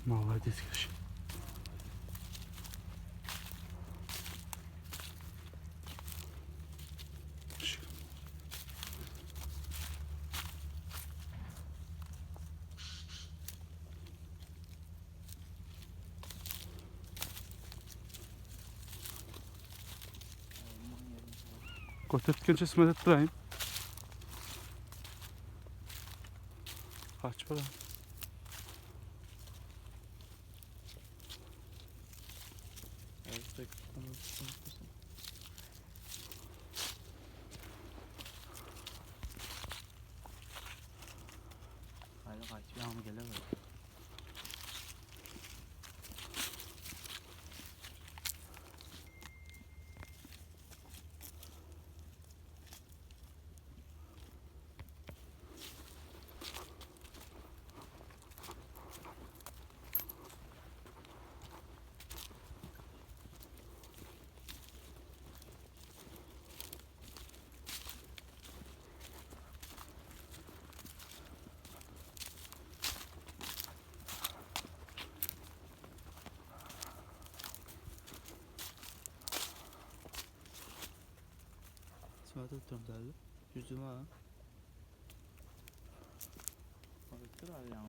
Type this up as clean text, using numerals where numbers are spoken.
Молодец, Каши. Kotetkençe smedet durayım. Kaç para? Hala kaç bir an gelemedi. Sıma tuttum tabi. Yüzüme ha. Balıktır abi yani.